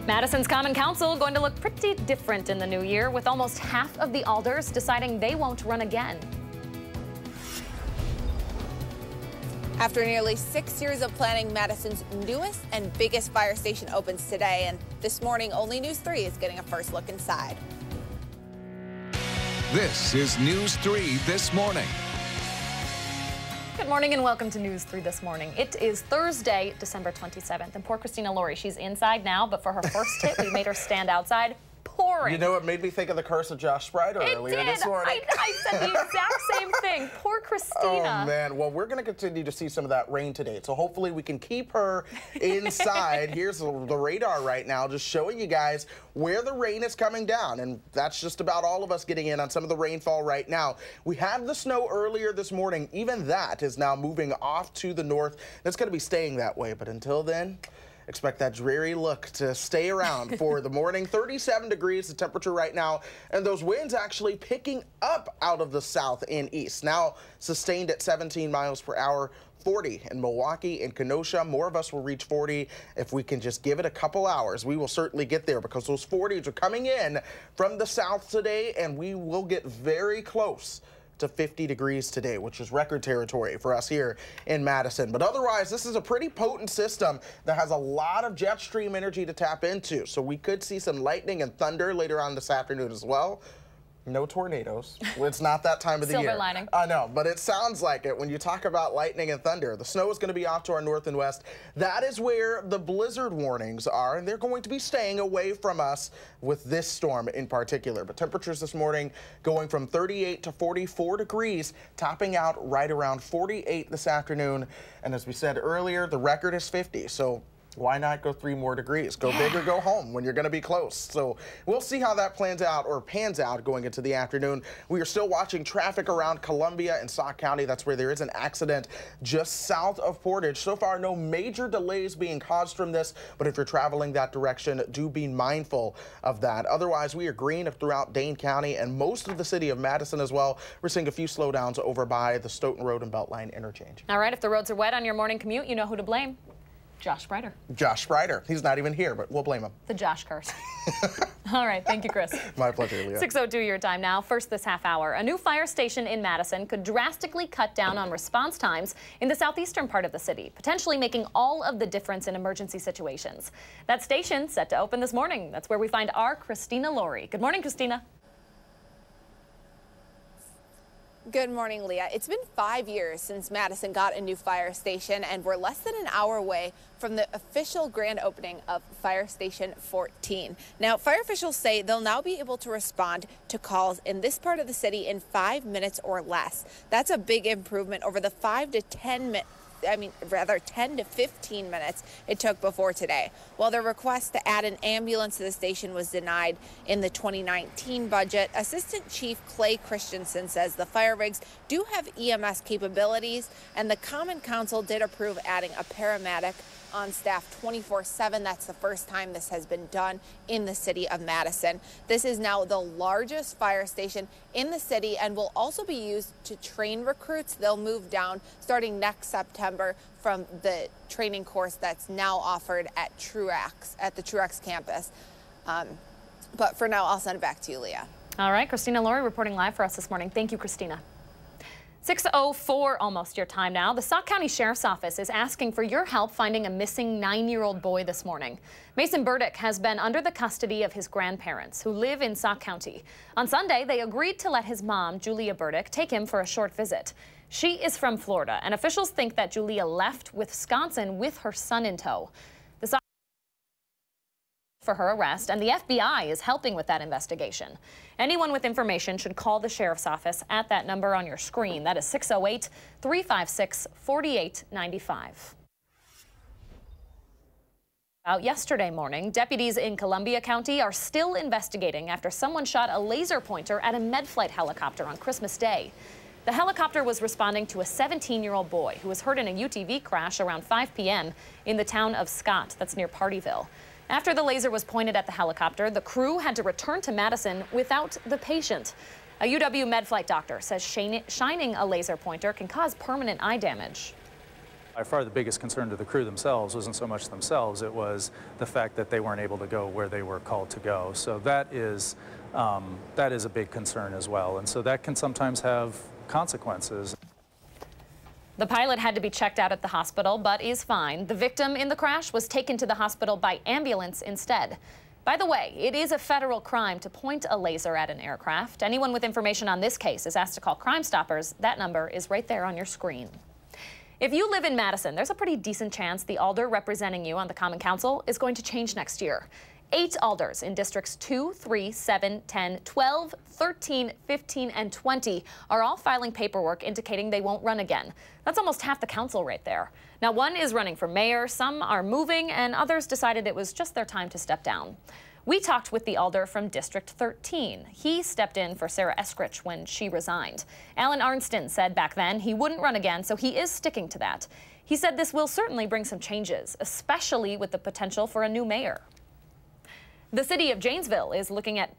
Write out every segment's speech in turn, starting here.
Madison's Common Council going to look pretty different in the new year, with almost half of the alders deciding they won't run again. After nearly 6 years of planning, Madison's newest and biggest fire station opens today. And this morning, only News 3 is getting a first look inside. This is News 3 This Morning. Good morning and welcome to News 3 This Morning. It is Thursday, December 27th, and poor Christina Laurie, she's inside now, but for her first hit, we made her stand outside pouring. You know, it made me think of the curse of Josh Sprider earlier this morning. I said the exact same thing. Poor Christina. Oh, man. Well, we're going to continue to see some of that rain today, so hopefully we can keep her inside. Here's the radar right now, just showing you guys where the rain is coming down, and that's just about all of us getting in on some of the rainfall right now. We had the snow earlier this morning. Even that is now moving off to the north. It's going to be staying that way, but until then, expect that dreary look to stay around for the morning. 37 degrees the temperature right now, and those winds actually picking up out of the south and east. Now sustained at 17 miles per hour. 40 in Milwaukee and Kenosha. More of us will reach 40 if we can just give it a couple hours. We will certainly get there because those 40s are coming in from the south today, and we will get very close to 50 degrees today, which is record territory for us here in Madison. But otherwise, this is a pretty potent system that has a lot of jet stream energy to tap into. So we could see some lightning and thunder later on this afternoon as well. No tornadoes. It's not that time of the year. Silver lining. I know, but it sounds like it when you talk about lightning and thunder. The snow is going to be off to our north and west. That is where the blizzard warnings are, and they're going to be staying away from us with this storm in particular. But temperatures this morning going from 38 to 44 degrees, topping out right around 48 this afternoon. And as we said earlier, the record is 50. So why not go 3 more degrees? Go big or go home when you're going to be close. So we'll see how that pans out going into the afternoon. We are still watching traffic around Columbia and Sauk County. That's where there is an accident just south of Portage. So far, no major delays being caused from this, but if you're traveling that direction, do be mindful of that. Otherwise, we are green throughout Dane County and most of the city of Madison as well. We're seeing a few slowdowns over by the Stoughton Road and Beltline interchange. All right, if the roads are wet on your morning commute, you know who to blame. Josh Sprider. Josh Sprider. He's not even here, but we'll blame him. The Josh curse. All right. Thank you, Chris. My pleasure, Leah. 6:02 your time now. First this half hour. A new fire station in Madison could drastically cut down on response times in the southeastern part of the city, potentially making all of the difference in emergency situations. That station set to open this morning. That's where we find our Christina Laurie. Good morning, Christina. Good morning, Leah. It's been 5 years since Madison got a new fire station, and we're less than an hour away from the official grand opening of Fire Station 14. Now, fire officials say they'll now be able to respond to calls in this part of the city in 5 minutes or less. That's a big improvement over the 10 to 15 minutes it took before today. While their request to add an ambulance to the station was denied in the 2019 budget, Assistant Chief Clay Christensen says the fire rigs do have EMS capabilities, and the Common Council did approve adding a paramedic on staff 24/7. That's the first time this has been done in the city of Madison. This is now the largest fire station in the city and will also be used to train recruits. They'll move down starting next September from the training course that's now offered at the Truax campus. But for now, I'll send it back to you, Leah. All right, Christina Laurie reporting live for us this morning. Thank you, Christina. 6:04 almost your time now. The Sauk County Sheriff's Office is asking for your help finding a missing 9-year-old boy this morning. Mason Burdick has been under the custody of his grandparents, who live in Sauk County. On Sunday, they agreed to let his mom, Julia Burdick, take him for a short visit. She is from Florida, and officials think that Julia left Wisconsin with her son in tow. The Sauk for her arrest, and the FBI is helping with that investigation. Anyone with information should call the Sheriff's Office at that number on your screen. That is 608-356-4895. Out yesterday morning, deputies in Columbia County are still investigating after someone shot a laser pointer at a Medflight helicopter on Christmas Day. The helicopter was responding to a 17-year-old boy who was hurt in a UTV crash around 5 p.m. in the town of Scott, that's near Partyville. After the laser was pointed at the helicopter, the crew had to return to Madison without the patient. A UW Medflight doctor says shining a laser pointer can cause permanent eye damage. By far the biggest concern to the crew themselves wasn't so much themselves, it was the fact that they weren't able to go where they were called to go. So that is a big concern as well, and so that can sometimes have consequences. The pilot had to be checked out at the hospital, but is fine. The victim in the crash was taken to the hospital by ambulance instead. By the way, it is a federal crime to point a laser at an aircraft. Anyone with information on this case is asked to call Crime Stoppers. That number is right there on your screen. If you live in Madison, there's a pretty decent chance the alder representing you on the Common Council is going to change next year. 8 alders in districts 2, 3, 7, 10, 12, 13, 15, and 20 are all filing paperwork indicating they won't run again. That's almost half the council right there. Now, one is running for mayor, some are moving, and others decided it was just their time to step down. We talked with the alder from District 13. He stepped in for Sarah Eskrich when she resigned. Alan Arnston said back then he wouldn't run again, so he is sticking to that. He said this will certainly bring some changes, especially with the potential for a new mayor. The city of Janesville is looking at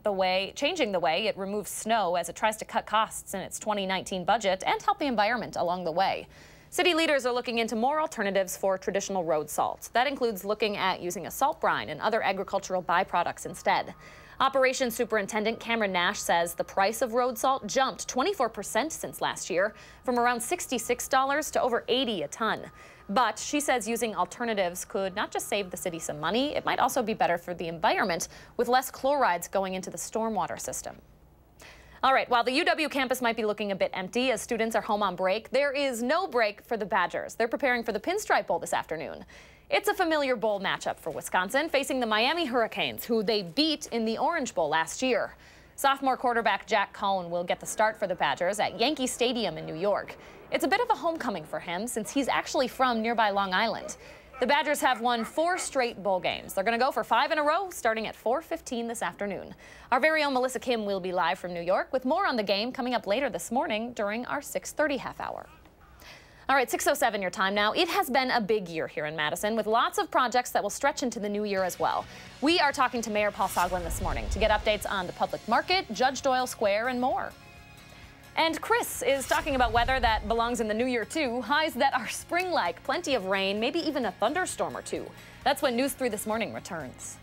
changing the way it removes snow as it tries to cut costs in its 2019 budget and help the environment along the way. City leaders are looking into more alternatives for traditional road salt. That includes looking at using a salt brine and other agricultural byproducts instead. Operations Superintendent Cameron Nash says the price of road salt jumped 24% since last year, from around $66 to over $80 a ton. But she says using alternatives could not just save the city some money, it might also be better for the environment with less chlorides going into the stormwater system. All right, while the UW campus might be looking a bit empty as students are home on break, there is no break for the Badgers. They're preparing for the Pinstripe Bowl this afternoon. It's a familiar bowl matchup for Wisconsin, facing the Miami Hurricanes, who they beat in the Orange Bowl last year. Sophomore quarterback Jack Cohn will get the start for the Badgers at Yankee Stadium in New York. It's a bit of a homecoming for him since he's actually from nearby Long Island. The Badgers have won 4 straight bowl games. They're going to go for 5 in a row starting at 4:15 this afternoon. Our very own Melissa Kim will be live from New York with more on the game coming up later this morning during our 6:30 half hour. All right, 6:07 your time now. It has been a big year here in Madison with lots of projects that will stretch into the new year as well. We are talking to Mayor Paul Soglin this morning to get updates on the public market, Judge Doyle Square, and more. And Chris is talking about weather that belongs in the new year, too. Highs that are spring-like, plenty of rain, maybe even a thunderstorm or two. That's when News 3 This Morning returns.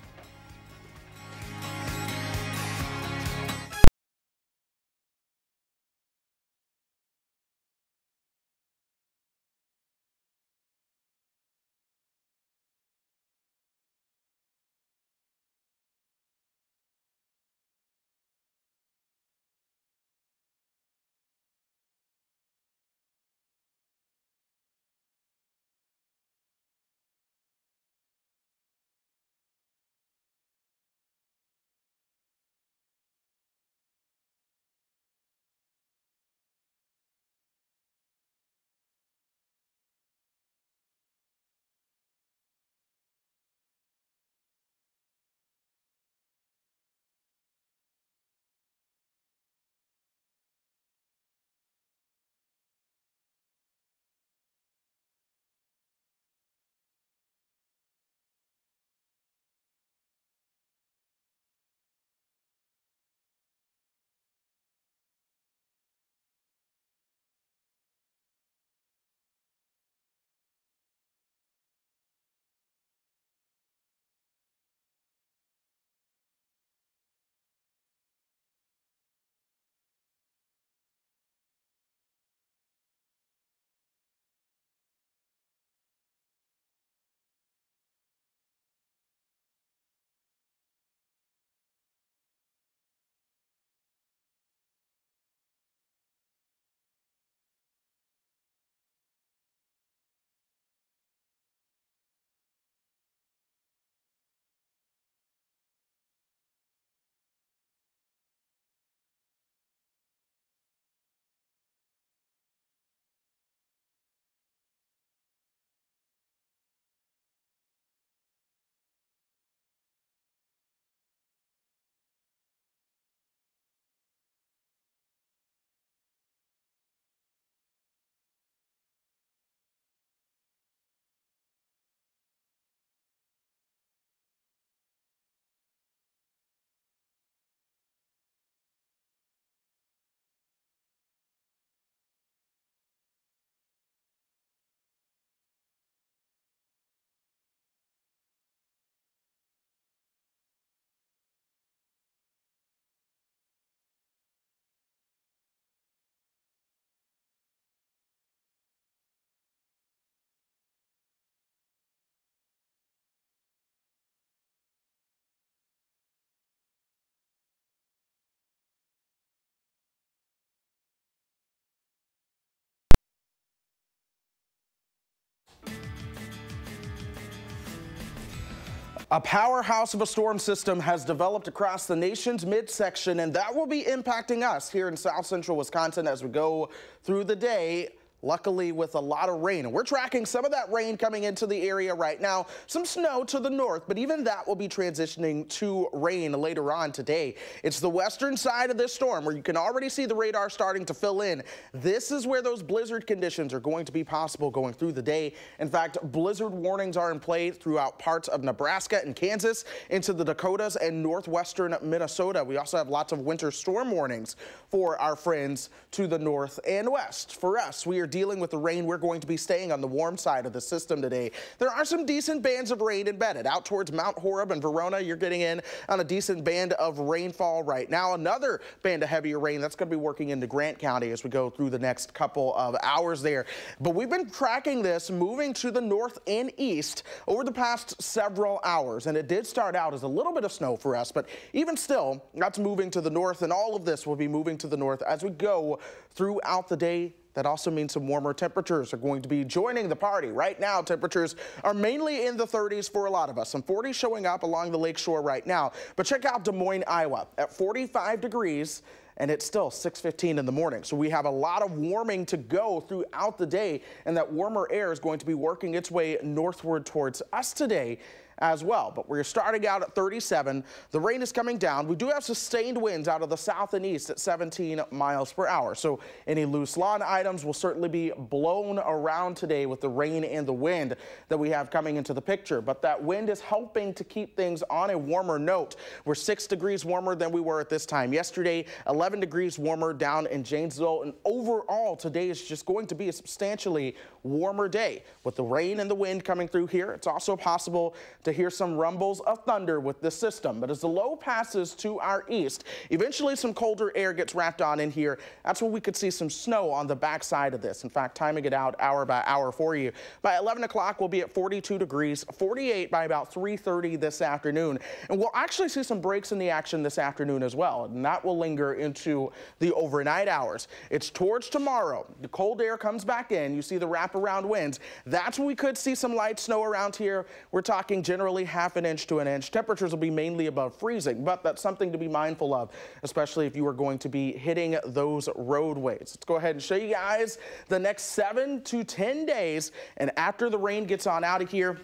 A powerhouse of a storm system has developed across the nation's midsection, and that will be impacting us here in south central Wisconsin as we go through the day. Luckily, with a lot of rain. And we're tracking some of that rain coming into the area right now. Some snow to the north, but even that will be transitioning to rain later on today. It's the western side of this storm where you can already see the radar starting to fill in. This is where those blizzard conditions are going to be possible going through the day. In fact, blizzard warnings are in play throughout parts of Nebraska and Kansas, into the Dakotas and northwestern Minnesota. We also have lots of winter storm warnings for our friends to the north and west. For us, we are dealing with the rain. We're going to be staying on the warm side of the system today. There are some decent bands of rain embedded out towards Mount Horeb and Verona. You're getting in on a decent band of rainfall right now. Another band of heavier rain that's going to be working into Grant County as we go through the next couple of hours there. But we've been tracking this moving to the north and east over the past several hours, and it did start out as a little bit of snow for us, but even still, that's moving to the north, and all of this will be moving to the north as we go throughout the day. That also means some warmer temperatures are going to be joining the party. Right now, temperatures are mainly in the 30s for a lot of us. Some 40s showing up along the lakeshore right now. But check out Des Moines, Iowa at 45 degrees. And it's still 6:15 in the morning. So we have a lot of warming to go throughout the day. And that warmer air is going to be working its way northward towards us today as well. But we're starting out at 37. The rain is coming down. We do have sustained winds out of the south and east at 17 miles per hour. So any loose lawn items will certainly be blown around today with the rain and the wind that we have coming into the picture. But that wind is helping to keep things on a warmer note. We're 6 degrees warmer than we were at this time yesterday, 11 degrees warmer down in Janesville. And overall, today is just going to be a substantially warmer day. With the rain and the wind coming through here, it's also possible to hear some rumbles of thunder with this system. But as the low passes to our east, eventually some colder air gets wrapped on in here. That's when we could see some snow on the backside of this. In fact, timing it out hour by hour for you. By 11 o'clock, we'll be at 42 degrees, 48 by about 3:30 this afternoon. And we'll actually see some breaks in the action this afternoon as well. And that will linger into the overnight hours. It's towards tomorrow. The cold air comes back in. You see the wraparound winds. That's when we could see some light snow around here. We're talking generally half an inch to an inch. Temperatures will be mainly above freezing, but that's something to be mindful of, especially if you are going to be hitting those roadways. Let's go ahead and show you guys the next 7 to 10 days. And after the rain gets on out of here,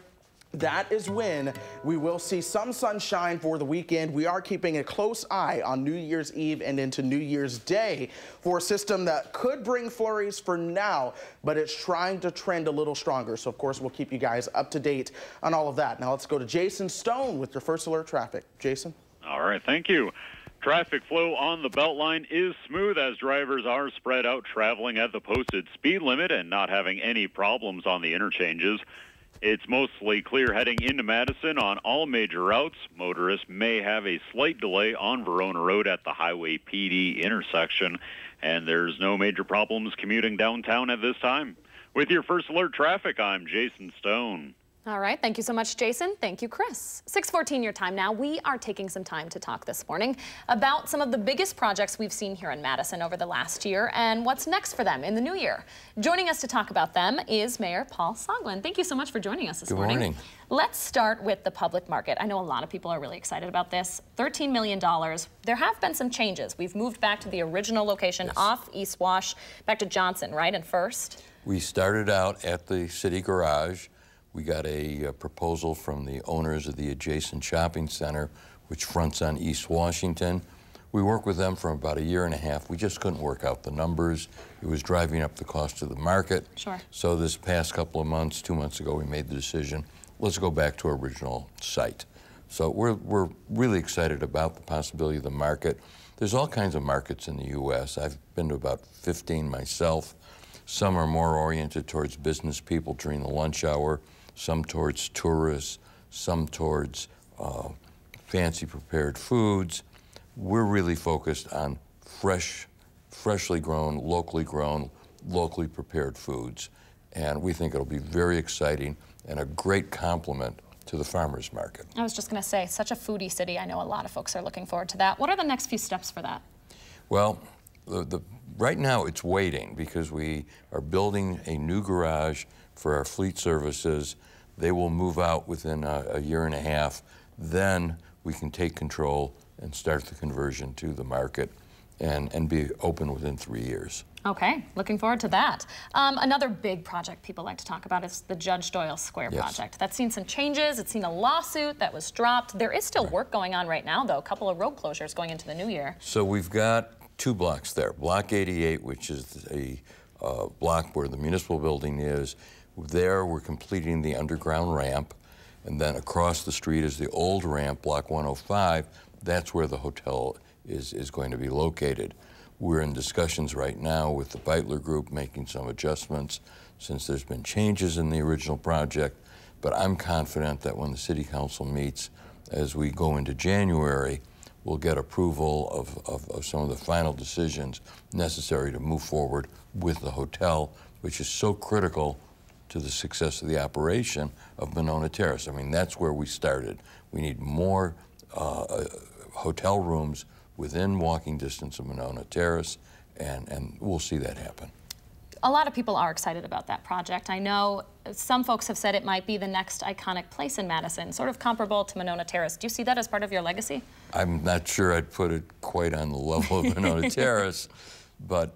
that is when we will see some sunshine for the weekend. We are keeping a close eye on New Year's Eve and into New Year's Day for a system that could bring flurries for now, but it's trying to trend a little stronger. So, of course, we'll keep you guys up to date on all of that. Now, let's go to Jason Stone with your first alert traffic. Jason? All right, thank you. Traffic flow on the Beltline is smooth as drivers are spread out traveling at the posted speed limit and not having any problems on the interchanges. It's mostly clear heading into Madison on all major routes. Motorists may have a slight delay on Verona Road at the Highway PD intersection, and there's no major problems commuting downtown at this time. With your first alert traffic, I'm Jason Stone. All right. Thank you so much, Jason. Thank you, Chris. 6:14 your time now. We are taking some time to talk this morning about some of the biggest projects we've seen here in Madison over the last year and what's next for them in the new year. Joining us to talk about them is Mayor Paul Soglin. Thank you so much for joining us this morning. Good morning. Let's start with the public market. I know a lot of people are really excited about this. $13 million. There have been some changes. We've moved back to the original location off East Wash, back to Johnson, right, and First? We started out at the city garage. We got a proposal from the owners of the adjacent shopping center, which fronts on East Washington. We worked with them for about 1.5 years. We just couldn't work out the numbers. It was driving up the cost of the market. Sure. So this past couple of months, 2 months ago, we made the decision, let's go back to our original site. So we're really excited about the possibility of the market. There's all kinds of markets in the U.S. I've been to about 15 myself. Some are more oriented towards business people during the lunch hour, some towards tourists, some towards fancy prepared foods. We're really focused on freshly grown, locally prepared foods. And we think it'll be very exciting and a great complement to the farmers market. I was just going to say, such a foodie city. I know a lot of folks are looking forward to that. What are the next few steps for that? Well, right now it's waiting because we are building a new garage for our fleet services. They will move out within a year and a half. Then we can take control and start the conversion to the market and be open within 3 years. Okay, looking forward to that. Another big project people like to talk about is the Judge Doyle Square project. That's seen some changes. It's seen a lawsuit that was dropped. There is still work going on right now, though. A couple of road closures going into the new year. So we've got 2 blocks there. Block 88, which is a block where the municipal building is. There we're completing the underground ramp. And then across the street is the old ramp, Block 105. That's where the hotel is going to be located. We're in discussions right now with the Beitler Group, making some adjustments since there's been changes in the original project. But I'm confident that when the City Council meets as we go into January, we'll get approval of some of the final decisions necessary to move forward with the hotel, which is so critical to the success of the operation of Monona Terrace. I mean, that's where we started. We need more hotel rooms within walking distance of Monona Terrace, and we'll see that happen. A lot of people are excited about that project. I know some folks have said it might be the next iconic place in Madison, sort of comparable to Monona Terrace. Do you see that as part of your legacy? I'm not sure I'd put it quite on the level of Monona Terrace, but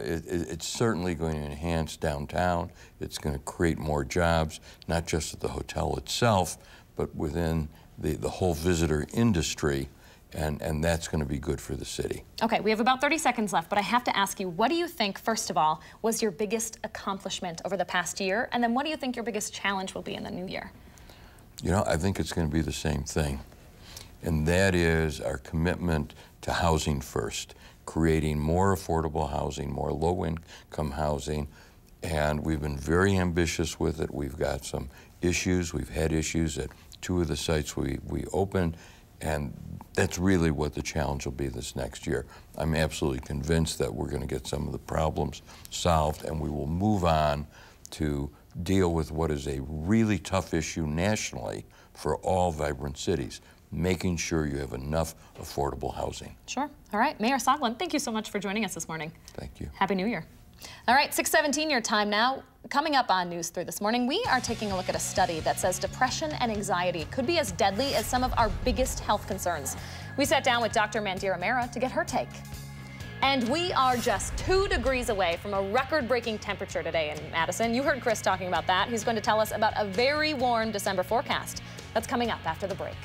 it's certainly going to enhance downtown. It's going to create more jobs, not just at the hotel itself, but within the whole visitor industry. And that's going to be good for the city. Okay, we have about 30 seconds left, but I have to ask you, what do you think, first of all, was your biggest accomplishment over the past year? And then what do you think your biggest challenge will be in the new year? You know, I think it's going to be the same thing. And that is our commitment to housing first, creating more affordable housing, more low-income housing. And we've been very ambitious with it. We've got some issues. We've had issues at 2 of the sites we opened. And that's really what the challenge will be this next year. I'm absolutely convinced that we're going to get some of the problems solved, and we will move on to deal with what is a really tough issue nationally for all vibrant cities, making sure you have enough affordable housing. Sure. All right. Mayor Soglin, thank you so much for joining us this morning. Thank you. Happy New Year. All right, 6:17 your time now. Coming up on News 3 this morning, we are taking a look at a study that says depression and anxiety could be as deadly as some of our biggest health concerns. We sat down with Dr. Mandira Mehra to get her take. And we are just 2 degrees away from a record-breaking temperature today in Madison. You heard Chris talking about that. He's going to tell us about a very warm December forecast. That's coming up after the break.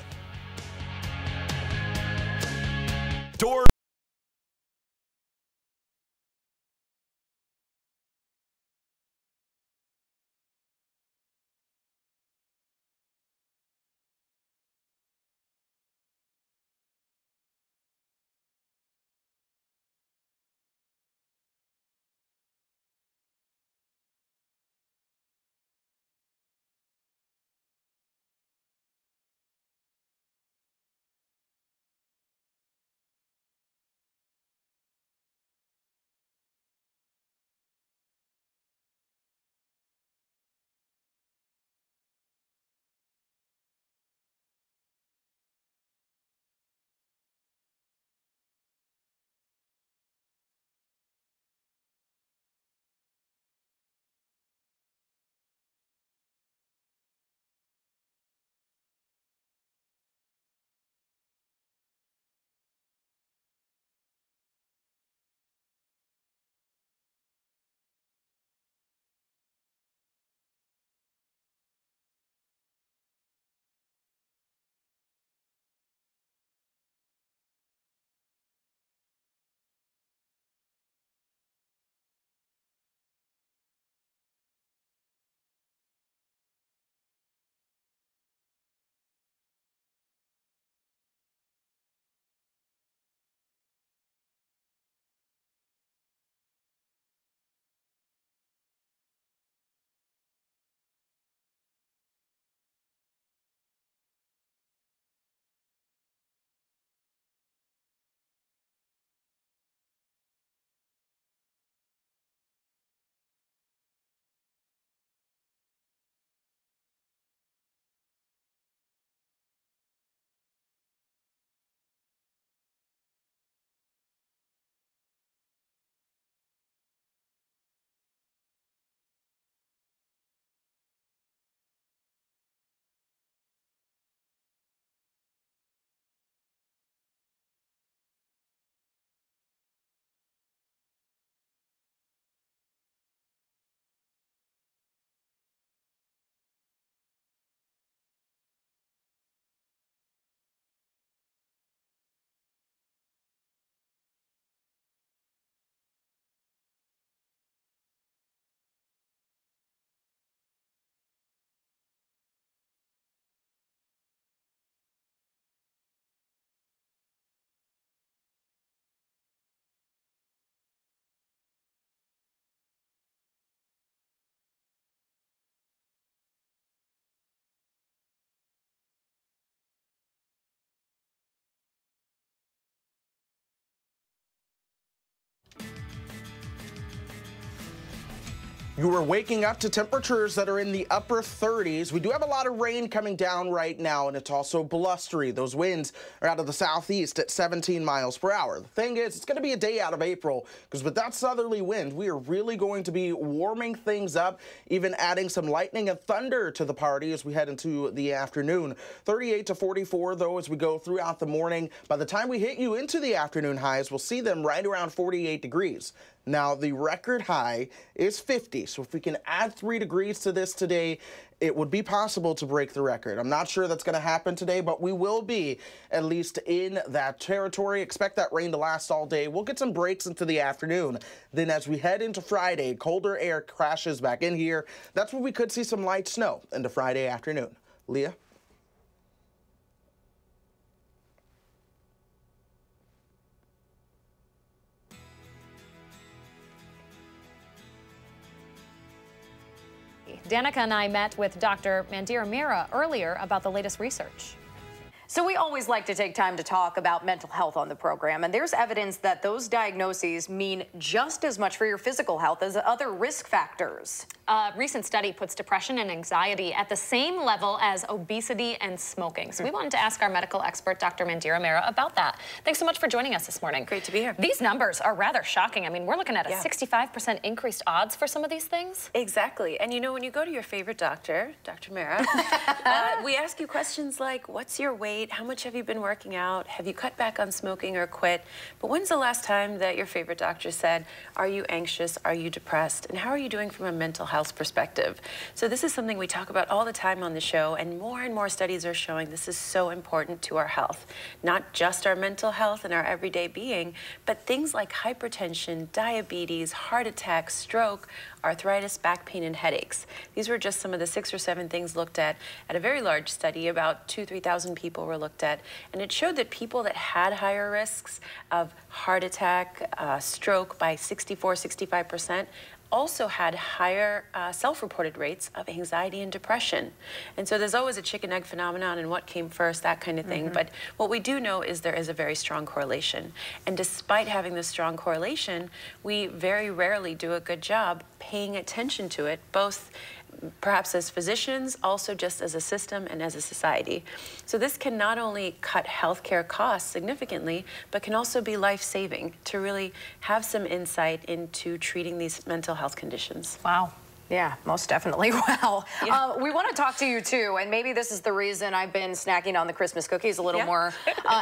You are waking up to temperatures that are in the upper 30s. We do have a lot of rain coming down right now, and it's also blustery. Those winds are out of the southeast at 17 miles per hour. The thing is, it's going to be a day out of April, because with that southerly wind, we are really going to be warming things up, even adding some lightning and thunder to the party as we head into the afternoon. 38 to 44, though, as we go throughout the morning. By the time we hit you into the afternoon highs, we'll see them right around 48 degrees. Now, the record high is 50, so if we can add 3 degrees to this today, it would be possible to break the record. I'm not sure that's going to happen today, but we will be at least in that territory. Expect that rain to last all day. We'll get some breaks into the afternoon. Then as we head into Friday, colder air crashes back in here. That's when we could see some light snow into Friday afternoon. Leah? Danica and I met with Dr. Mandira Mira earlier about the latest research. So we always like to take time to talk about mental health on the program, and there's evidence that those diagnoses mean just as much for your physical health as other risk factors. A recent study puts depression and anxiety at the same level as obesity and smoking. So we wanted to ask our medical expert, Dr. Mandira Mira, about that. Thanks so much for joining us this morning. Great to be here. These numbers are rather shocking. I mean, we're looking at a 65% increased odds for some of these things. Exactly. And you know, when you go to your favorite doctor, Dr. Mira, we ask you questions like, what's your weight? How much have you been working out? Have you cut back on smoking or quit? But when's the last time that your favorite doctor said, are you anxious? Are you depressed? And how are you doing from a mental health perspective? So this is something we talk about all the time on the show, and more studies are showing this is so important to our health. Not just our mental health and our everyday being, but things like hypertension, diabetes, heart attack, stroke, arthritis, back pain, and headaches. These were just some of the 6 or 7 things looked at a very large study. About 2,000-3,000 people were looked at, and it showed that people that had higher risks of heart attack, stroke by 64-65%, also had higher self-reported rates of anxiety and depression. And so there's always a chicken-egg phenomenon and what came first, that kind of thing. But what we do know is there is a very strong correlation. And despite having this strong correlation, we very rarely do a good job paying attention to it, both perhaps as physicians, also just as a system and as a society. So this can not only cut healthcare costs significantly, but can also be life-saving to really have some insight into treating these mental health conditions. Wow. Yeah, most definitely. Wow. Yeah. We want to talk to you too, and maybe this is the reason I've been snacking on the Christmas cookies a little more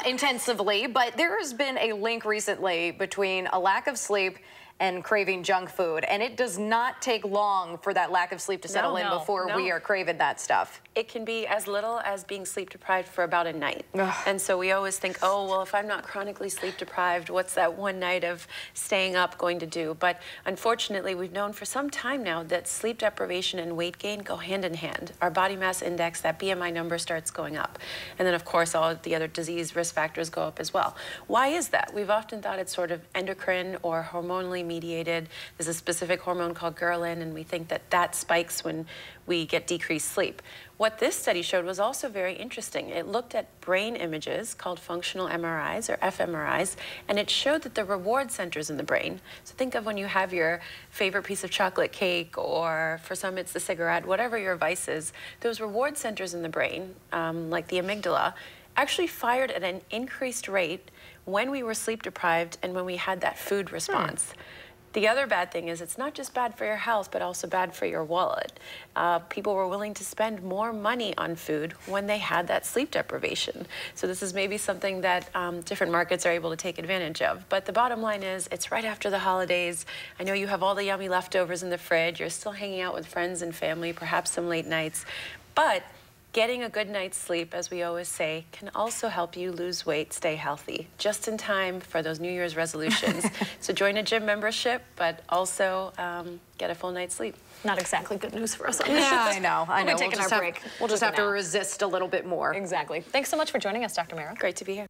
intensively, but there has been a link recently between a lack of sleep and craving junk food, and it does not take long for that lack of sleep to settle in before we are craving that stuff. It can be as little as being sleep deprived for about a night. And so we always think, oh, well, if I'm not chronically sleep deprived, what's that one night of staying up going to do? But unfortunately, we've known for some time now that sleep deprivation and weight gain go hand in hand. Our body mass index, that BMI number, starts going up. And then, of course, all the other disease risk factors go up as well. Why is that? We've often thought it's sort of endocrine or hormonally mediated. There's a specific hormone called ghrelin, and we think that that spikes when we get decreased sleep. What this study showed was also very interesting. It looked at brain images called functional MRIs or fMRIs, and it showed that the reward centers in the brain, so think of when you have your favorite piece of chocolate cake, or for some it's the cigarette, whatever your vice is, those reward centers in the brain, like the amygdala, actually fired at an increased rate when we were sleep deprived and when we had that food response. The other bad thing is it's not just bad for your health, but also bad for your wallet. People were willing to spend more money on food when they had that sleep deprivation. So this is maybe something that different markets are able to take advantage of. But the bottom line is it's right after the holidays. I know you have all the yummy leftovers in the fridge. You're still hanging out with friends and family, perhaps some late nights. But getting a good night's sleep, as we always say, can also help you lose weight, stay healthy, just in time for those New Year's resolutions. So join a gym membership, but also get a full night's sleep. Not exactly good news for us. Yeah, I know. We'll be taking our break. We'll just have to resist a little bit more. Exactly. Thanks so much for joining us, Dr. Mira. Great to be here.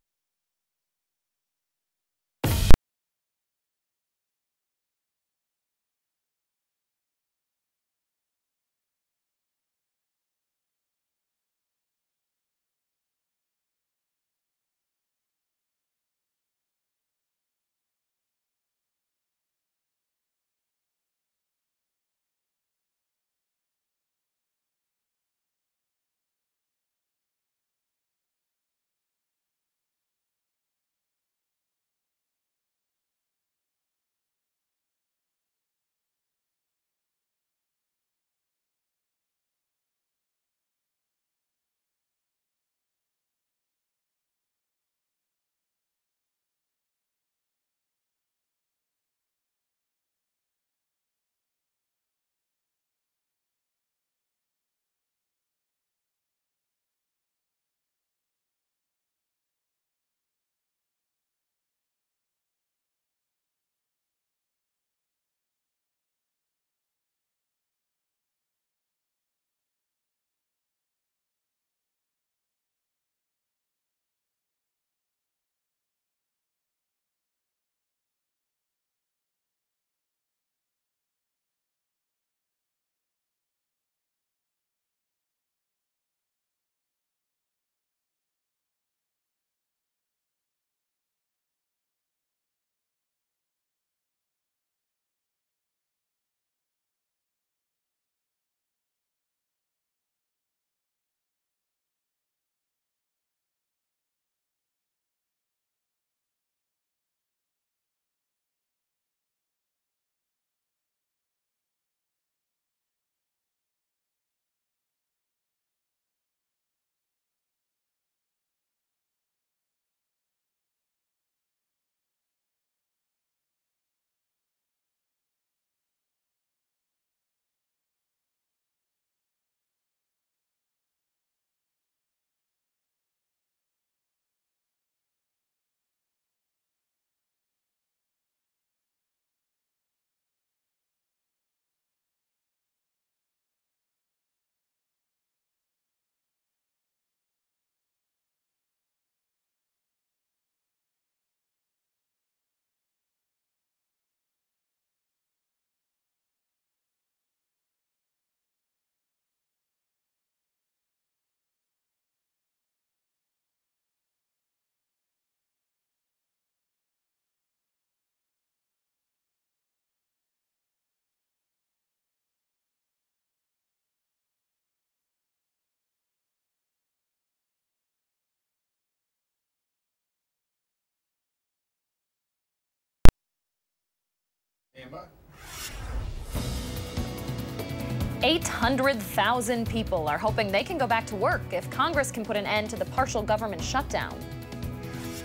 $800,000 people are hoping they can go back to work if Congress can put an end to the partial government shutdown.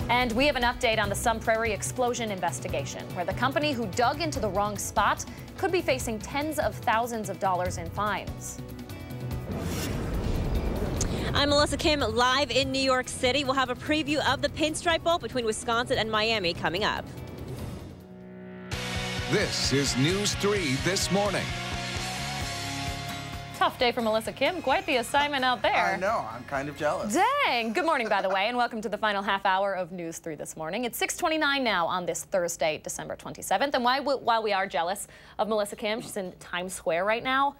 And we have an update on the Sun Prairie explosion investigation, where the company who dug into the wrong spot could be facing tens of thousands of dollars in fines. I'm Melissa Kim, live in New York City. We'll have a preview of the Pinstripe Bowl between Wisconsin and Miami coming up. This is News 3 This Morning. Tough day for Melissa Kim. Quite the assignment out there. I know. I'm kind of jealous. Dang. Good morning, by the way, and welcome to the final half hour of News 3 This Morning. It's 6:29 now on this Thursday, December 27th. And while we are jealous of Melissa Kim, she's in Times Square right now,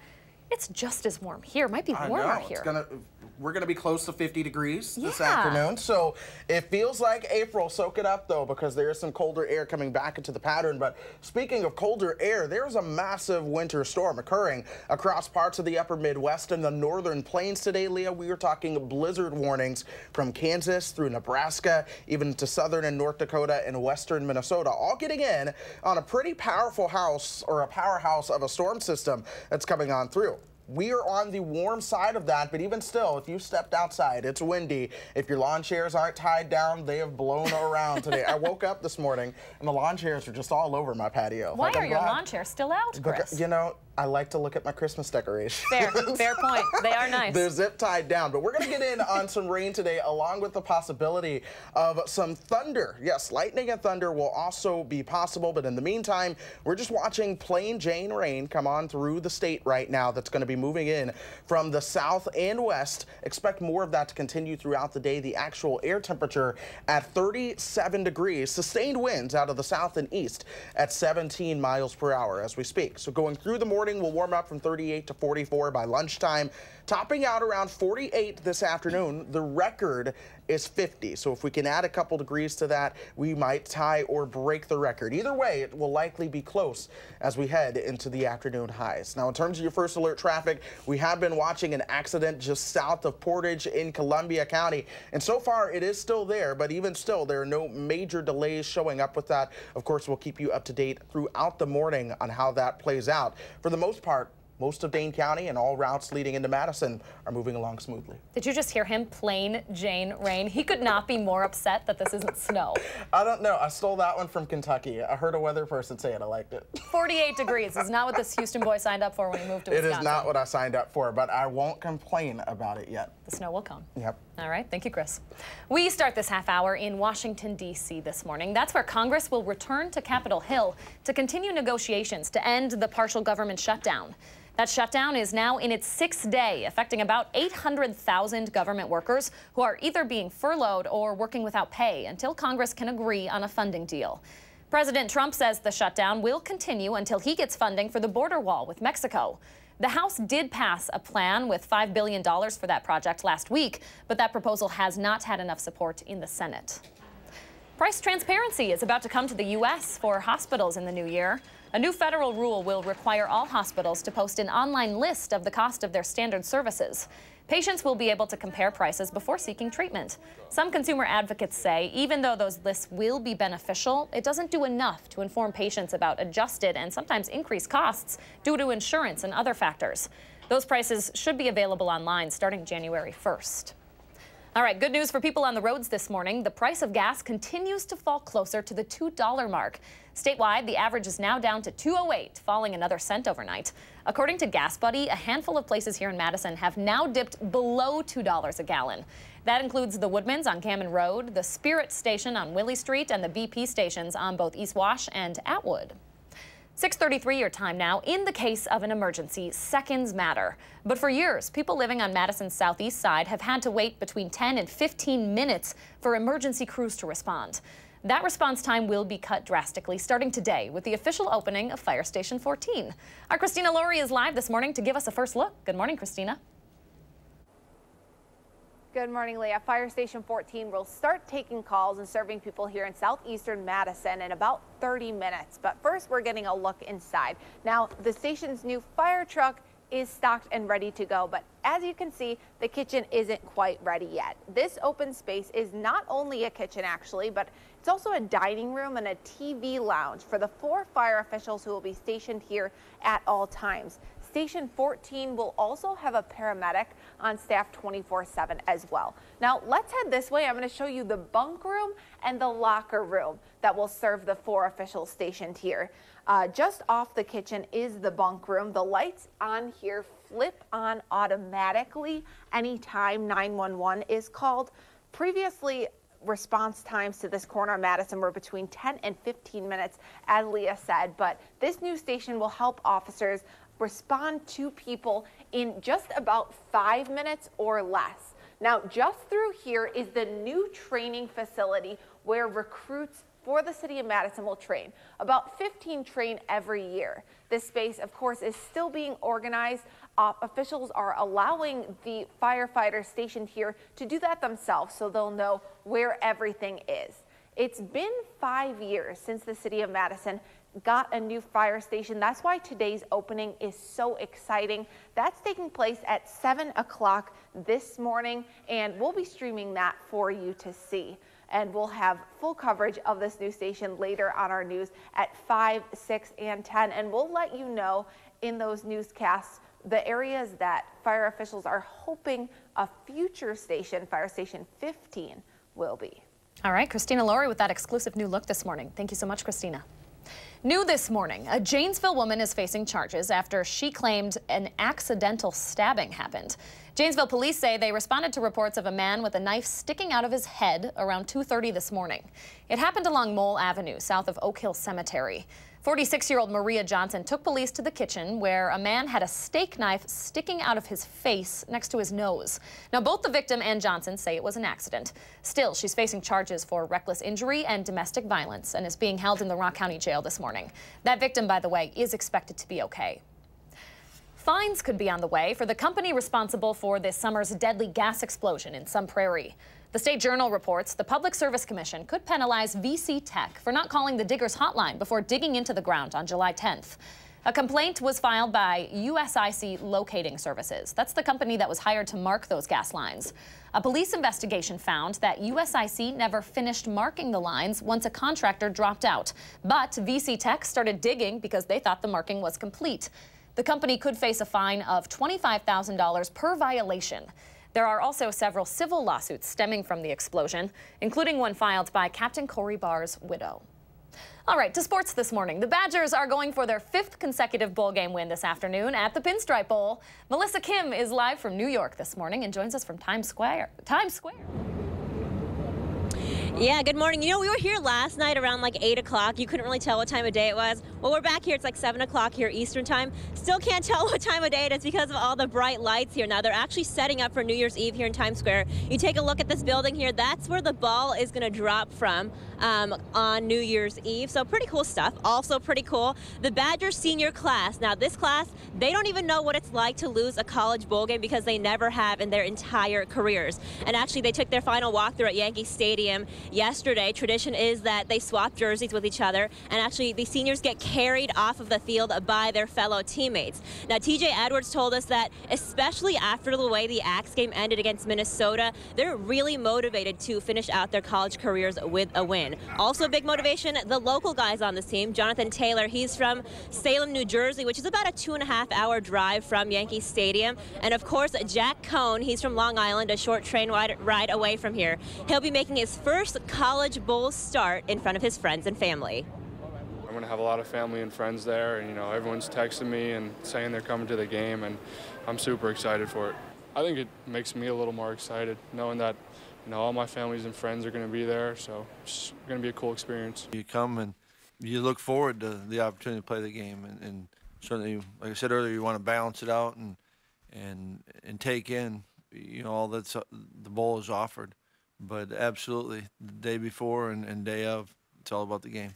it's just as warm here. Might be warmer here. We're going to be close to 50 degrees this afternoon. So it feels like April. Soak it up, though, because there is some colder air coming back into the pattern. But speaking of colder air, there's a massive winter storm occurring across parts of the upper Midwest and the northern plains today, Leah. We are talking blizzard warnings from Kansas through Nebraska, even to southern and North Dakota and western Minnesota, all getting in on a pretty powerful powerhouse of a storm system that's coming on through. We are on the warm side of that, but even still, if you stepped outside, it's windy. If your lawn chairs aren't tied down, they have blown around today. I woke up this morning, and the lawn chairs are just all over my patio. Why are your lawn chairs still out, Chris? You know, I like to look at my Christmas decorations. Fair point. They are nice. They're zip tied down, but we're going to get in on some rain today, along with the possibility of some thunder. Yes, lightning and thunder will also be possible, but in the meantime, we're just watching plain Jane rain come on through the state right now. That's going to be moving in from the south and west. Expect more of that to continue throughout the day. The actual air temperature at 37 degrees. Sustained winds out of the south and east at 17 miles per hour as we speak. So going through the morning, we'll warm up from 38 to 44 by lunchtime, topping out around 48 this afternoon. The record is 50. So if we can add a couple degrees to that, we might tie or break the record. Either way, it will likely be close as we head into the afternoon highs. Now, in terms of your first alert traffic, we have been watching an accident just south of Portage in Columbia County. And so far, it is still there, but even still, there are no major delays showing up with that. Of course, we'll keep you up to date throughout the morning on how that plays out. For the most part, most of Dane County and all routes leading into Madison are moving along smoothly. Did you just hear him? Plain Jane rain. He could not be more upset that this isn't snow. I don't know. I stole that one from Kentucky. I heard a weather person say it. I liked it. 48 degrees is not what this Houston boy signed up for when he moved to Wisconsin. It is not what I signed up for, but I won't complain about it yet. The snow will come. Yep. All right. Thank you, Chris. We start this half hour in Washington, D.C. this morning. That's where Congress will return to Capitol Hill to continue negotiations to end the partial government shutdown. That shutdown is now in its 6th day, affecting about 800,000 government workers who are either being furloughed or working without pay until Congress can agree on a funding deal. President Trump says the shutdown will continue until he gets funding for the border wall with Mexico. The House did pass a plan with $5 billion for that project last week, but that proposal has not had enough support in the Senate. Price transparency is about to come to the U.S. for hospitals in the new year. A new federal rule will require all hospitals to post an online list of the cost of their standard services. Patients will be able to compare prices before seeking treatment. Some consumer advocates say even though those lists will be beneficial, it doesn't do enough to inform patients about adjusted and sometimes increased costs due to insurance and other factors. Those prices should be available online starting January 1st. All right, good news for people on the roads this morning. The price of gas continues to fall closer to the $2 mark. Statewide, the average is now down to $2.08, falling another cent overnight. According to Gas Buddy, a handful of places here in Madison have now dipped below $2 a gallon. That includes the Woodmans on Gammon Road, the Spirit Station on Willie Street, and the BP stations on both East Wash and Atwood. 6:33 your time now. In the case of an emergency, seconds matter. But for years, people living on Madison's southeast side have had to wait between 10 and 15 minutes for emergency crews to respond. That response time will be cut drastically starting today with the official opening of Fire Station 14. Our Christina Laurie is live this morning to give us a first look. Good morning, Christina. Good morning, Leah. Fire Station 14 will start taking calls and serving people here in southeastern Madison in about 30 minutes. But first, we're getting a look inside. Now, the station's new fire truck is stocked and ready to go, but as you can see, the kitchen isn't quite ready yet. This open space is not only a kitchen actually, but it's also a dining room and a TV lounge for the 4 fire officials who will be stationed here at all times. Station 14 will also have a paramedic on staff 24/7 as well. Now let's head this way. I'm going to show you the bunk room and the locker room that will serve the 4 officials stationed here. Just off the kitchen is the bunk room. The lights on here flip on automatically anytime 911 is called. Previously, response times to this corner of Madison were between 10 and 15 minutes, as Leah said, but this new station will help officers respond to people in just about 5 minutes or less. Now, just through here is the new training facility where recruits for the city of Madison will train. About 15 train every year. This space, of course, is still being organized. Officials are allowing the firefighters stationed here to do that themselves so they'll know where everything is. It's been 5 years since the city of Madison got a new fire station. That's why today's opening is so exciting. That's taking place at 7 o'clock this morning, and we'll be streaming that for you to see. And we'll have full coverage of this new station later on our news at 5, 6, and 10. And we'll let you know in those newscasts the areas that fire officials are hoping a future station, Fire Station 15, will be. All right, Christina Laurie with that exclusive new look this morning. Thank you so much, Christina. New this morning, a Janesville woman is facing charges after she claimed an accidental stabbing happened. Janesville police say they responded to reports of a man with a knife sticking out of his head around 2:30 this morning. It happened along Mole Avenue, south of Oak Hill Cemetery. 46-year-old Maria Johnson took police to the kitchen where a man had a steak knife sticking out of his face next to his nose. Now, both the victim and Johnson say it was an accident. Still, she's facing charges for reckless injury and domestic violence and is being held in the Rock County Jail this morning. That victim, by the way, is expected to be okay. Fines could be on the way for the company responsible for this summer's deadly gas explosion in Sun Prairie. The State Journal reports the Public Service Commission could penalize VC Tech for not calling the diggers hotline before digging into the ground on July 10th. A complaint was filed by USIC Locating Services. That's the company that was hired to mark those gas lines. A police investigation found that USIC never finished marking the lines once a contractor dropped out. But VC Tech started digging because they thought the marking was complete. The company could face a fine of $25,000 per violation. There are also several civil lawsuits stemming from the explosion, including one filed by Captain Corey Barr's widow. All right, to sports this morning. The Badgers are going for their 5th consecutive bowl game win this afternoon at the Pinstripe Bowl. Melissa Kim is live from New York this morning and joins us from Times Square. Yeah, good morning. You know, we were here last night around like 8 o'clock. You couldn't really tell what time of day it was. Well, we're back here. It's like 7 o'clock here Eastern time. Still can't tell what time of day it is because of all the bright lights here. Now, they're actually setting up for New Year's Eve here in Times Square. You take a look at this building here. That's where the ball is going to drop from on New Year's Eve. So pretty cool stuff. Also pretty cool, the Badgers senior class. Now, this class, they don't even know what it's like to lose a college bowl game because they never have in their entire careers. And actually, they took their final walkthrough at Yankee Stadium yesterday. Tradition is that they swap jerseys with each other, and actually the seniors get carried off of the field by their fellow teammates. Now, TJ Edwards told us that especially after the way the Axe game ended against Minnesota, they're really motivated to finish out their college careers with a win. Also, big motivation, the local guys on this team. Jonathan Taylor, he's from Salem, New Jersey, which is about a 2.5-hour drive from Yankee Stadium. And of course, Jack Cohn, he's from Long Island, a short train ride away from here. He'll be making his first college bowl start in front of his friends and family. I'm going to have a lot of family and friends there, and everyone's texting me and saying they're coming to the game, and I'm super excited for it. I think it makes me a little more excited knowing that all my families and friends are going to be there, so it's going to be a cool experience. You come and you look forward to the opportunity to play the game, and certainly, like I said earlier, you want to balance it out and take in all that's the bowl is offered. But absolutely, the day before and day of, it's all about the game.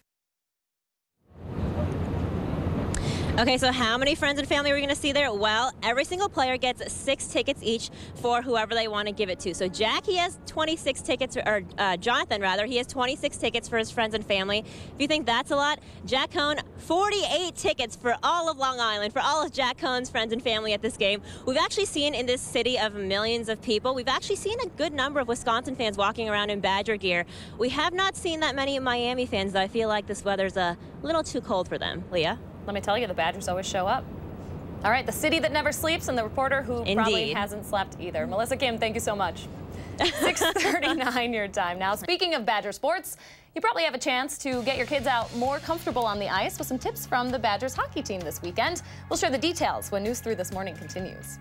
Okay, so how many friends and family are we going to see there? Well, every single player gets 6 tickets each for whoever they want to give it to. So Jack, he has 26 tickets, or Jonathan, rather, he has 26 tickets for his friends and family. If you think that's a lot, Jack Cohn, 48 tickets for all of Long Island, for all of Jack Cohn's friends and family at this game. We've actually seen in this city of millions of people, we've actually seen a good number of Wisconsin fans walking around in Badger gear. We have not seen that many Miami fans, though. I feel like this weather's a little too cold for them. Leah? Let me tell you, the Badgers always show up. All right, the city that never sleeps and the reporter who probably hasn't slept either. Melissa Kim, thank you so much. 6:39 your time now. Speaking of Badger sports, you probably have a chance to get your kids out more comfortable on the ice with some tips from the Badgers hockey team this weekend. We'll share the details when News 3 This Morning continues.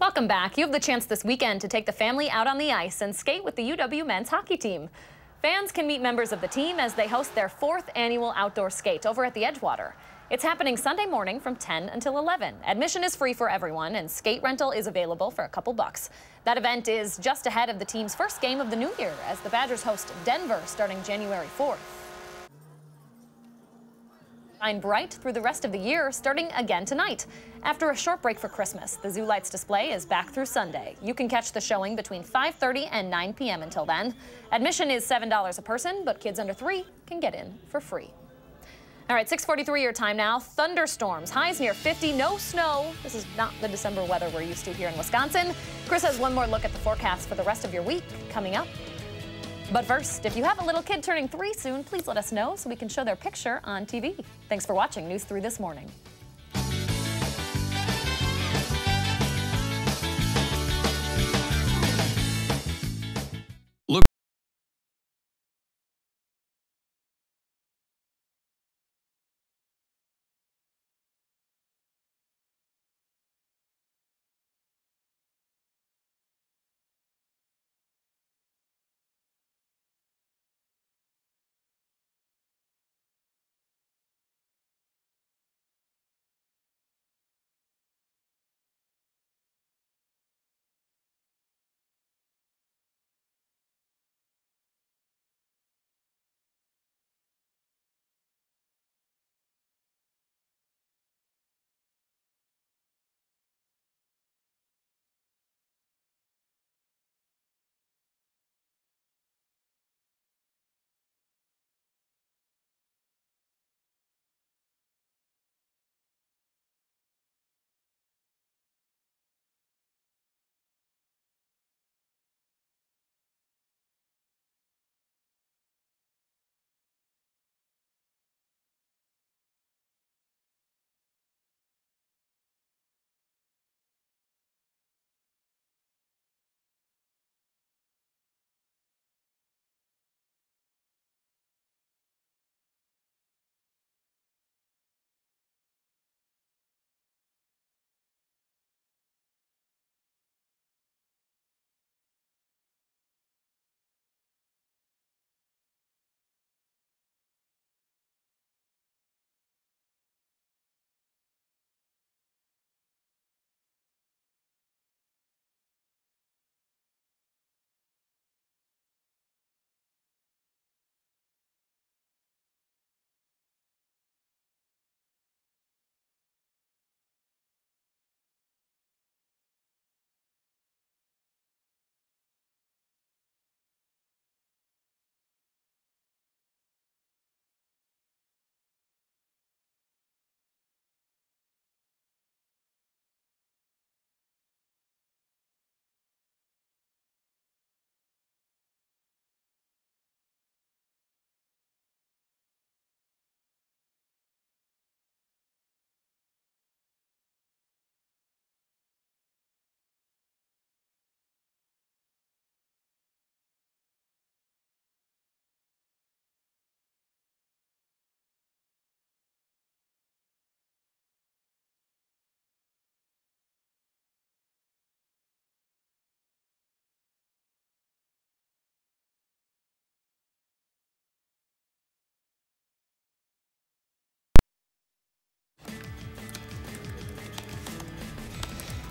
Welcome back. You have the chance this weekend to take the family out on the ice and skate with the UW men's hockey team. Fans can meet members of the team as they host their 4th annual outdoor skate over at the Edgewater. It's happening Sunday morning from 10 until 11. Admission is free for everyone, and skate rental is available for a couple bucks. That event is just ahead of the team's first game of the new year as the Badgers host Denver starting January 4th. Shine bright through the rest of the year, starting again tonight. After a short break for Christmas, the Zoo Lights display is back through Sunday. You can catch the showing between 5:30 and 9 p.m. until then. Admission is $7 a person, but kids under 3 can get in for free. All right, 6:43 your time now. Thunderstorms, highs near 50, no snow. This is not the December weather we're used to here in Wisconsin. Chris has one more look at the forecast for the rest of your week coming up. But first, if you have a little kid turning 3 soon, please let us know so we can show their picture on TV. Thanks for watching News 3 This Morning.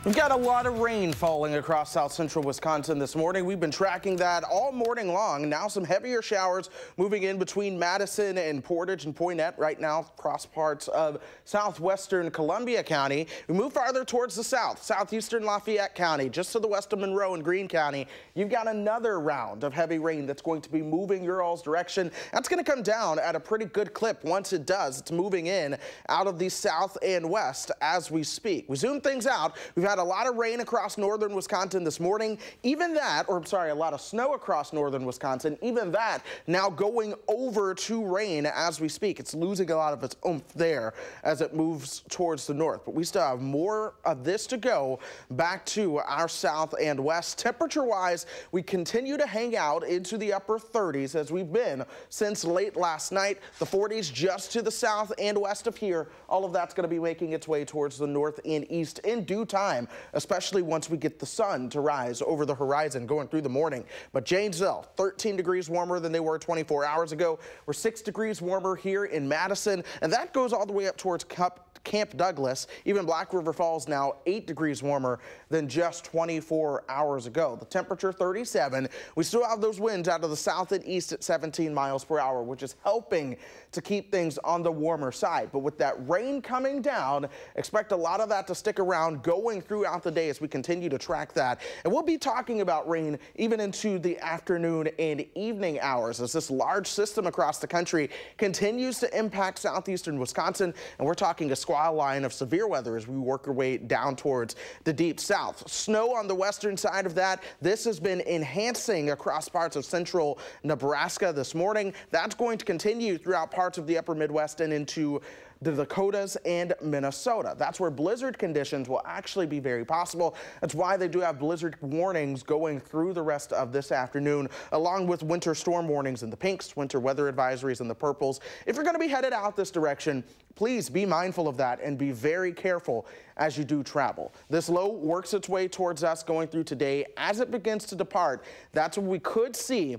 We've got a lot of rain falling across south central Wisconsin this morning. We've been tracking that all morning long. Now some heavier showers moving in between Madison and Portage and Poynette right now across parts of southwestern Columbia County. We move farther towards the south, southeastern Lafayette County, just to the west of Monroe and Greene County. You've got another round of heavy rain that's going to be moving your all's direction. That's going to come down at a pretty good clip. Once it does, it's moving in out of the south and west as we speak. We zoom things out. We've had a lot of rain across northern Wisconsin this morning. Even that, or I'm sorry, a lot of snow across northern Wisconsin. Even that now going over to rain as we speak. It's losing a lot of its oomph there as it moves towards the north. But we still have more of this to go back to our south and west. Temperature-wise, we continue to hang out into the upper 30s as we've been since late last night. The 40s just to the south and west of here. All of that's going to be making its way towards the north and east in due time, especially once we get the sun to rise over the horizon going through the morning. But Janesville, 13 degrees warmer than they were 24 hours ago. We're 6 degrees warmer here in Madison, and that goes all the way up towards Camp Douglas. Even Black River Falls now 8 degrees warmer than just 24 hours ago. The temperature 37. We still have those winds out of the south and east at 17 miles per hour, which is helping to keep things on the warmer side. But with that rain coming down, expect a lot of that to stick around going throughout the day as we continue to track that. And we'll be talking about rain even into the afternoon and evening hours as this large system across the country continues to impact southeastern Wisconsin. And we're talking a squall line of severe weather as we work our way down towards the deep south. Snow on the western side of that. This has been enhancing across parts of central Nebraska this morning. That's going to continue throughout parts of the upper Midwest and into the Dakotas and Minnesota. That's where blizzard conditions will actually be very possible. That's why they do have blizzard warnings going through the rest of this afternoon, along with winter storm warnings in the pinks, winter weather advisories in the purples. If you're going to be headed out this direction, please be mindful of that and be very careful as you do travel. This low works its way towards us going through today. As it begins to depart, that's when we could see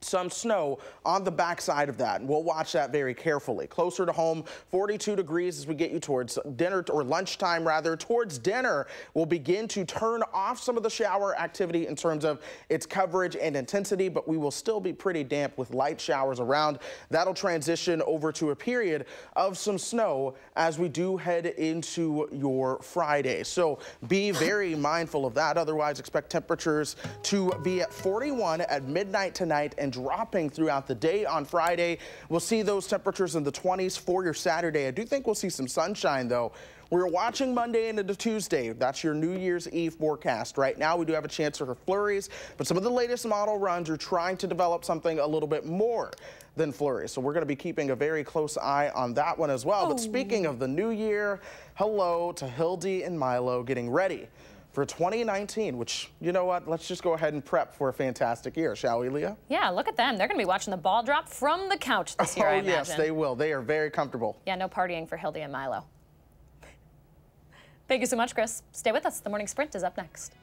some snow on the backside of that, and we'll watch that very carefully. Closer to home, 42 degrees as we get you towards dinner, or lunchtime rather. Towards dinner, we'll begin to turn off some of the shower activity in terms of its coverage and intensity, but we will still be pretty damp with light showers around. That'll transition over to a period of some snow as we do head into your Friday. So be very mindful of that. Otherwise, expect temperatures to be at 41 at midnight tonight and dropping throughout the day on Friday. We'll see those temperatures in the 20s for your Saturday. I do think we'll see some sunshine, though. We're watching Monday into Tuesday. That's your New Year's Eve forecast. Right now, we do have a chance for flurries, but some of the latest model runs are trying to develop something a little bit more than flurries. So we're going to be keeping a very close eye on that one as well. But speaking of the new year, hello to Hildy and Milo getting ready for 2019, which, you know what, let's just go ahead and prep for a fantastic year, shall we, Leah? Yeah, look at them. They're going to be watching the ball drop from the couch this year, I imagine. Yes, they will. They are very comfortable. Yeah, no partying for Hildy and Milo. Thank you so much, Chris. Stay with us. The Morning Sprint is up next.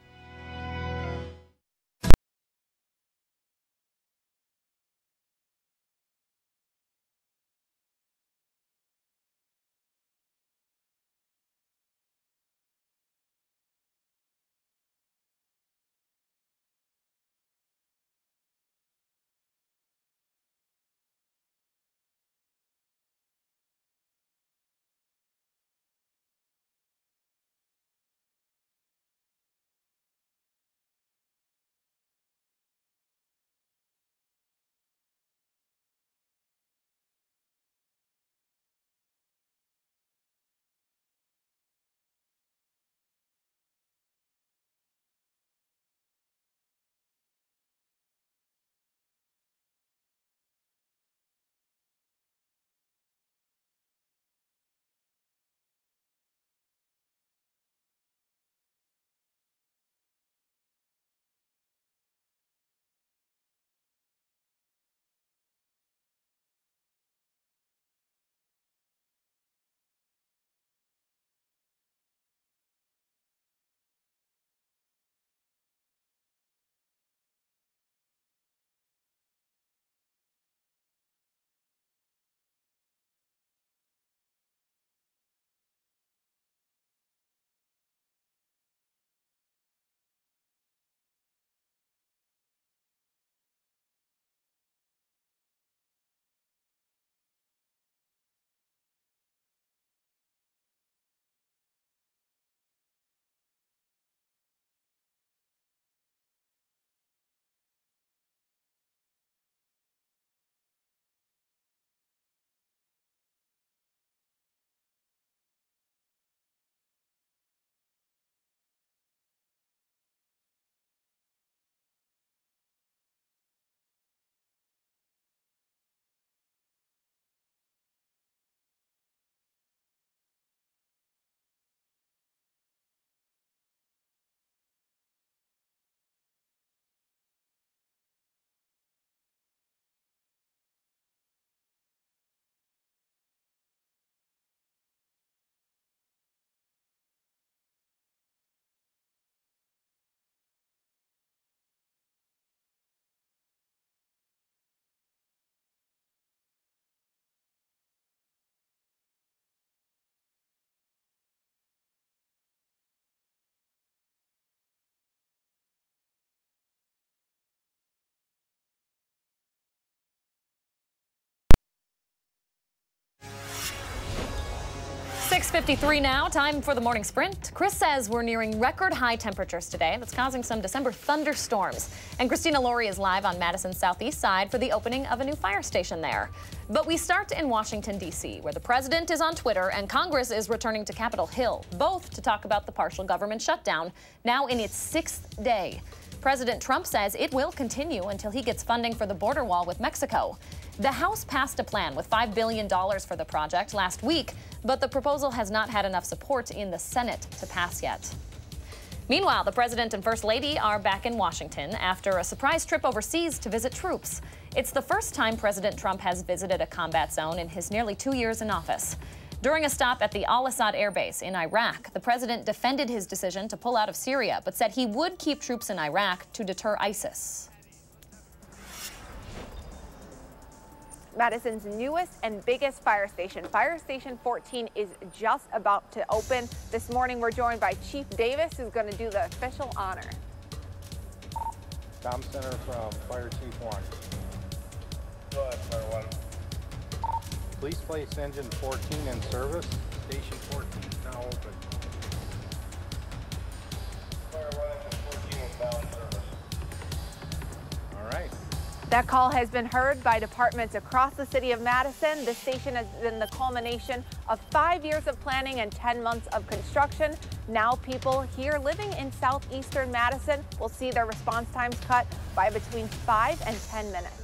6:53 now, time for the morning sprint. Chris says we're nearing record high temperatures today. That's causing some December thunderstorms. And Christina Laurie is live on Madison's southeast side for the opening of a new fire station there. But we start in Washington, D.C., where the president is on Twitter and Congress is returning to Capitol Hill, both to talk about the partial government shutdown, now in its 6th day. President Trump says it will continue until he gets funding for the border wall with Mexico. The House passed a plan with $5 billion for the project last week, but the proposal has not had enough support in the Senate to pass yet. Meanwhile, the president and first lady are back in Washington after a surprise trip overseas to visit troops. It's the first time President Trump has visited a combat zone in his nearly 2 years in office. During a stop at the Al-Assad Air Base in Iraq, the president defended his decision to pull out of Syria, but said he would keep troops in Iraq to deter ISIS. Madison's newest and biggest fire station, Fire Station 14, is just about to open. This morning, we're joined by Chief Davis, who's going to do the official honor. Tom Center from Fire Chief 1. Go ahead, Fire 1. Please place engine 14 in service. Station 14 is now open. Fire 1, engine 14 is now in service. All right. That call has been heard by departments across the city of Madison. The station has been the culmination of 5 years of planning and 10 months of construction. Now people here living in southeastern Madison will see their response times cut by between 5 and 10 minutes.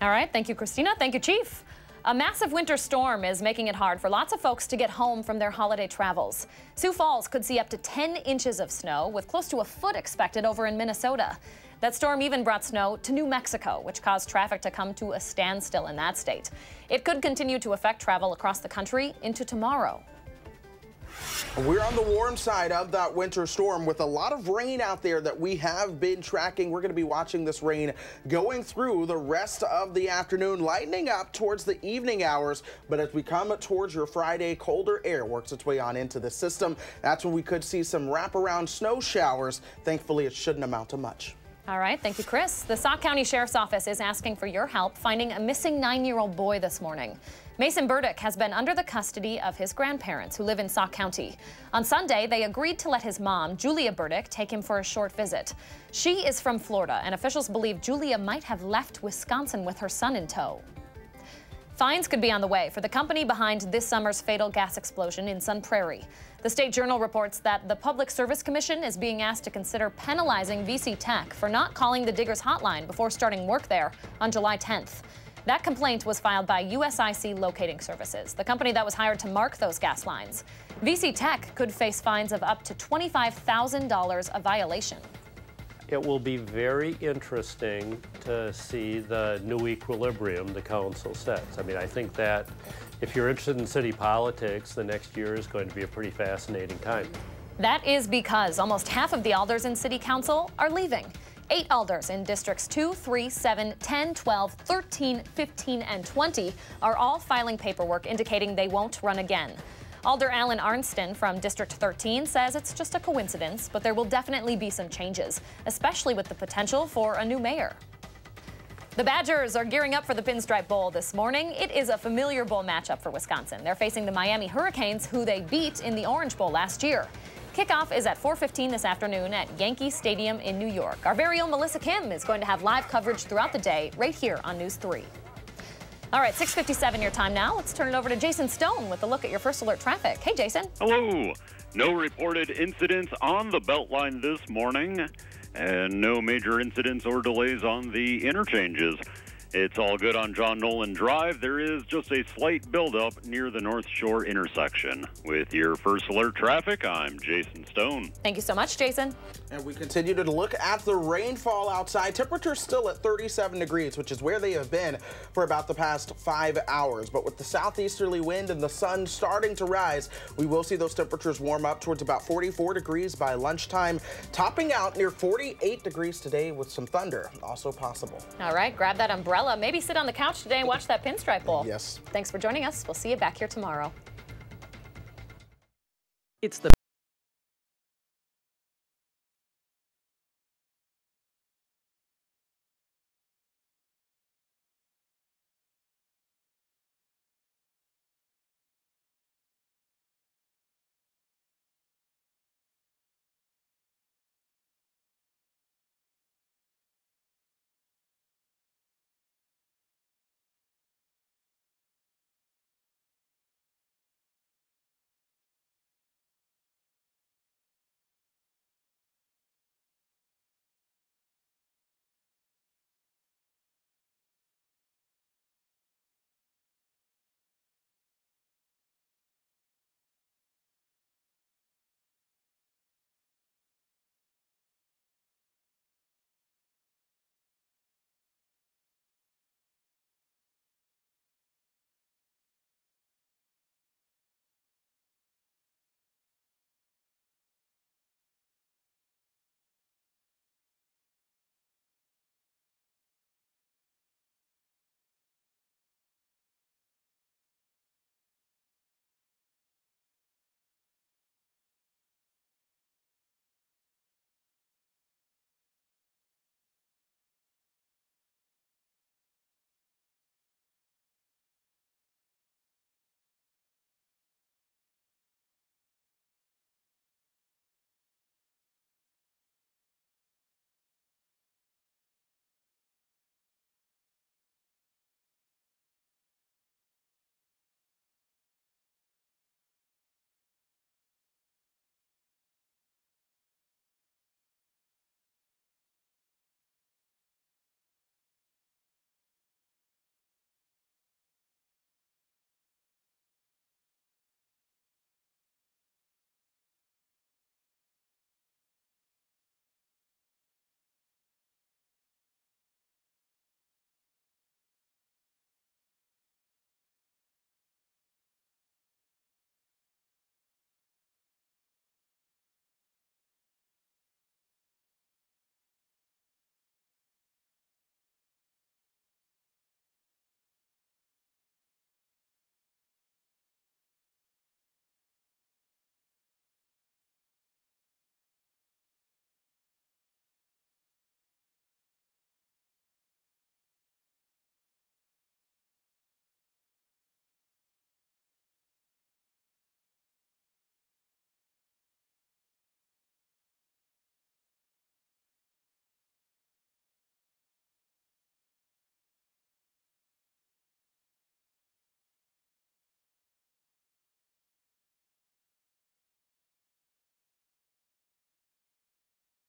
All right, thank you, Christina. Thank you, Chief. A massive winter storm is making it hard for lots of folks to get home from their holiday travels. Sioux Falls could see up to 10 inches of snow, with close to a foot expected over in Minnesota. That storm even brought snow to New Mexico, which caused traffic to come to a standstill in that state. It could continue to affect travel across the country into tomorrow. We're on the warm side of that winter storm with a lot of rain out there that we have been tracking. We're going to be watching this rain going through the rest of the afternoon, lightening up towards the evening hours. But as we come towards your Friday, colder air works its way on into the system. That's when we could see some wraparound snow showers. Thankfully, it shouldn't amount to much. All right, thank you, Chris. The Sauk County Sheriff's Office is asking for your help finding a missing 9-year-old boy this morning. Mason Burdick has been under the custody of his grandparents who live in Sauk County. On Sunday, they agreed to let his mom, Julia Burdick, take him for a short visit. She is from Florida, and officials believe Julia might have left Wisconsin with her son in tow. Fines could be on the way for the company behind this summer's fatal gas explosion in Sun Prairie. The State Journal reports that the Public Service Commission is being asked to consider penalizing VC Tech for not calling the Diggers hotline before starting work there on July 10th. That complaint was filed by USIC Locating Services, the company that was hired to mark those gas lines. VC Tech could face fines of up to $25,000 a violation. It will be very interesting to see the new equilibrium the council sets. I mean, I think that if you're interested in city politics, the next year is going to be a pretty fascinating time. That is because almost half of the alders in city council are leaving. 8 alders in districts 2, 3, 7, 10, 12, 13, 15, and 20 are all filing paperwork indicating they won't run again. Alder Alan Arnston from District 13 says it's just a coincidence, but there will definitely be some changes, especially with the potential for a new mayor. The Badgers are gearing up for the Pinstripe Bowl this morning. It is a familiar bowl matchup for Wisconsin. They're facing the Miami Hurricanes, who they beat in the Orange Bowl last year. Kickoff is at 4:15 this afternoon at Yankee Stadium in New York. Our very own Melissa Kim is going to have live coverage throughout the day right here on News 3. All right, 6:57 your time now. Let's turn it over to Jason Stone with a look at your first alert traffic. Hey, Jason. Hello. No reported incidents on the Beltline this morning, and no major incidents or delays on the interchanges. It's all good on John Nolan Drive. There is just a slight buildup near the North Shore intersection. With your first alert traffic, I'm Jason Stone. Thank you so much, Jason. And we continue to look at the rainfall outside. Temperatures still at 37 degrees, which is where they have been for about the past 5 hours. But with the southeasterly wind and the sun starting to rise, we will see those temperatures warm up towards about 44 degrees by lunchtime, topping out near 48 degrees today with some thunder also possible. All right, grab that umbrella. Maybe sit on the couch today and watch that Pinstripe Bowl. Yes. Thanks for joining us. We'll see you back here tomorrow. It's the